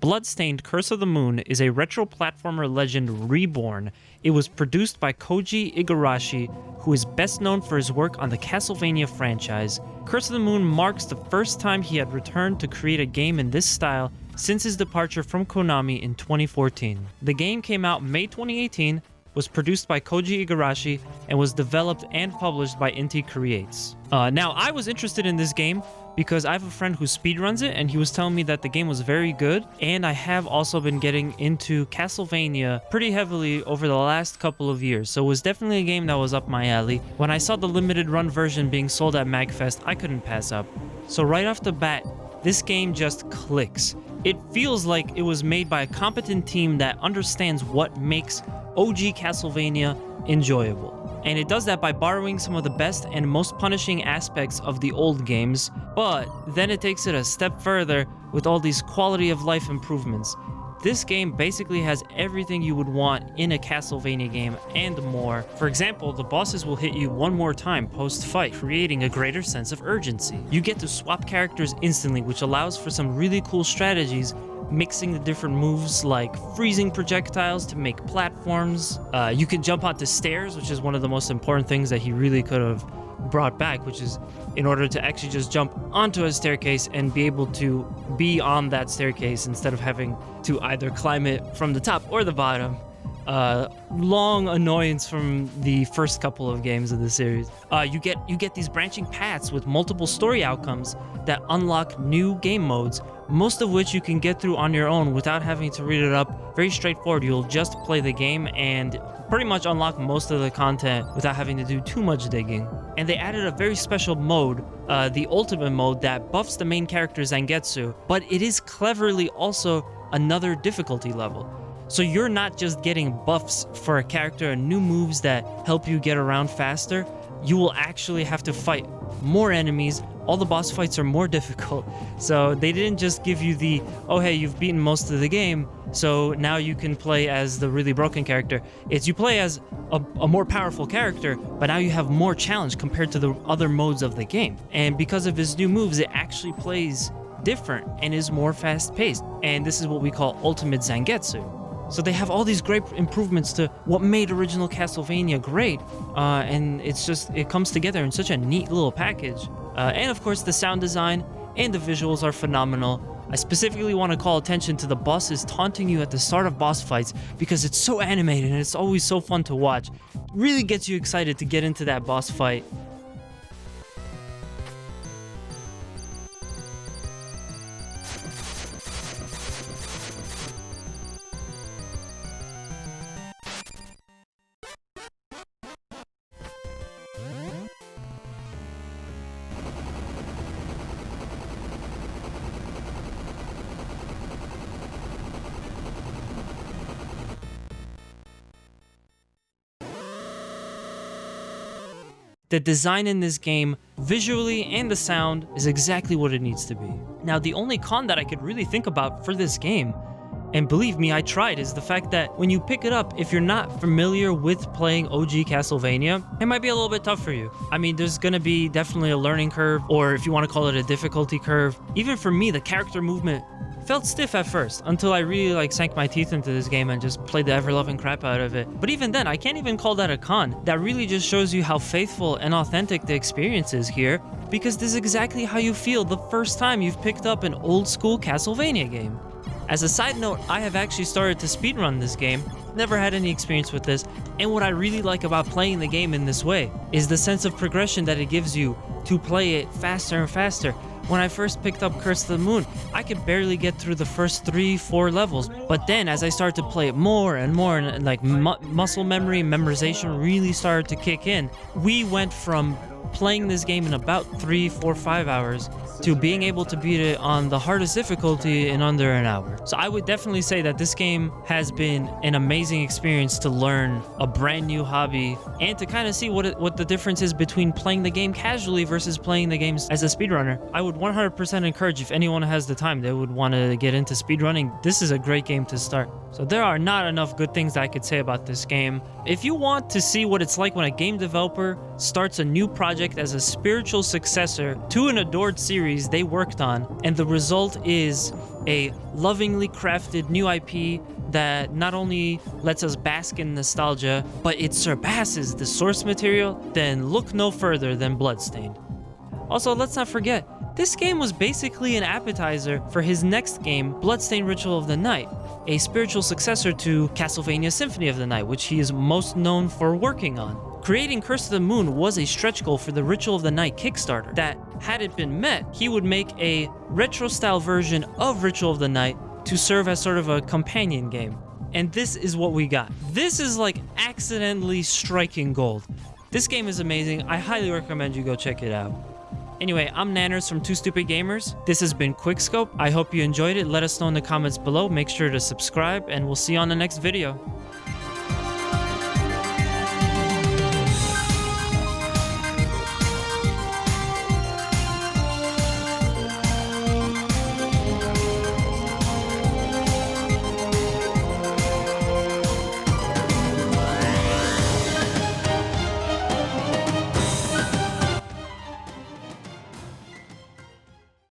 Bloodstained Curse of the Moon is a retro platformer legend reborn. It was produced by Koji Igarashi, who is best known for his work on the Castlevania franchise. Curse of the Moon marks the first time he had returned to create a game in this style since his departure from Konami in 2014. The game came out May 2018, was produced by Koji Igarashi, and was developed and published by Inti Creates. Now, I was interested in this game because I have a friend who speedruns it, and he was telling me that the game was very good, and I have also been getting into Castlevania pretty heavily over the last couple of years, so it was definitely a game that was up my alley. When I saw the limited run version being sold at MagFest, I couldn't pass up. So right off the bat, this game just clicks. It feels like it was made by a competent team that understands what makes OG Castlevania enjoyable. And it does that by borrowing some of the best and most punishing aspects of the old games, but then it takes it a step further with all these quality of life improvements. This game basically has everything you would want in a Castlevania game and more. For example, the bosses will hit you one more time post-fight, creating a greater sense of urgency. You get to swap characters instantly, which allows for some really cool strategies, mixing the different moves like freezing projectiles to make platforms. You can jump onto stairs, which is one of the most important things that he really could have brought back, which is in order to actually just jump onto a staircase and be able to be on that staircase instead of having to either climb it from the top or the bottom. Long annoyance from the first couple of games of the series. You get these branching paths with multiple story outcomes that unlock new game modes, most of which you can get through on your own without having to read it up. Very straightforward. You'll just play the game and pretty much unlock most of the content without having to do too much digging. And they added a very special mode, the ultimate mode, that buffs the main character Zangetsu, but it is cleverly also another difficulty level. So you're not just getting buffs for a character and new moves that help you get around faster. You will actually have to fight more enemies. All the boss fights are more difficult. So they didn't just give you the, oh hey, you've beaten most of the game, so now you can play as the really broken character. It's you play as a more powerful character, but now you have more challenge compared to the other modes of the game. And because of his new moves, it actually plays different and is more fast-paced. And this is what we call Ultimate Zangetsu. So they have all these great improvements to what made original Castlevania great, and it comes together in such a neat little package. And of course, the sound design and the visuals are phenomenal. I specifically want to call attention to the bosses taunting you at the start of boss fights because it's so animated and it's always so fun to watch. Really gets you excited to get into that boss fight. The design in this game, visually and the sound, is exactly what it needs to be. Now, the only con that I could really think about for this game, and believe me, I tried, is the fact that when you pick it up, if you're not familiar with playing OG Castlevania, it might be a little bit tough for you. I mean, there's gonna be definitely a learning curve, or if you want to call it a difficulty curve. Even for me, the character movement felt stiff at first, until I really sank my teeth into this game and just played the ever-loving crap out of it. But even then, I can't even call that a con. That really just shows you how faithful and authentic the experience is here, because this is exactly how you feel the first time you've picked up an old-school Castlevania game. As a side note, I have actually started to speedrun this game, never had any experience with this, and what I really like about playing the game in this way is the sense of progression that it gives you to play it faster and faster. When I first picked up Curse of the Moon, I could barely get through the first 3-4 levels, but then as I started to play it more and more, and muscle memory and memorization really started to kick in, we went from playing this game in about 3, 4, 5 hours to being able to beat it on the hardest difficulty in under an hour. So I would definitely say that this game has been an amazing experience to learn a brand new hobby and to kind of see what the difference is between playing the game casually versus playing the games as a speedrunner. I would 100% encourage, if anyone has the time, they would want to get into speedrunning, this is a great game to start. So there are not enough good things that I could say about this game. If you want to see what it's like when a game developer starts a new project as a spiritual successor to an adored series, series they worked on, and the result is a lovingly crafted new IP that not only lets us bask in nostalgia, but it surpasses the source material, then look no further than Bloodstained. Also, let's not forget, this game was basically an appetizer for his next game, Bloodstained Ritual of the Night, a spiritual successor to Castlevania Symphony of the Night, which he is most known for working on. Creating Curse of the Moon was a stretch goal for the Ritual of the Night Kickstarter that, had it been met, he would make a retro-style version of Ritual of the Night to serve as sort of a companion game. And this is what we got. This is like accidentally striking gold. This game is amazing. I highly recommend you go check it out. Anyway, I'm Nanners from Two Stupid Gamers. This has been Quickscope. I hope you enjoyed it. Let us know in the comments below. Make sure to subscribe, and we'll see you on the next video.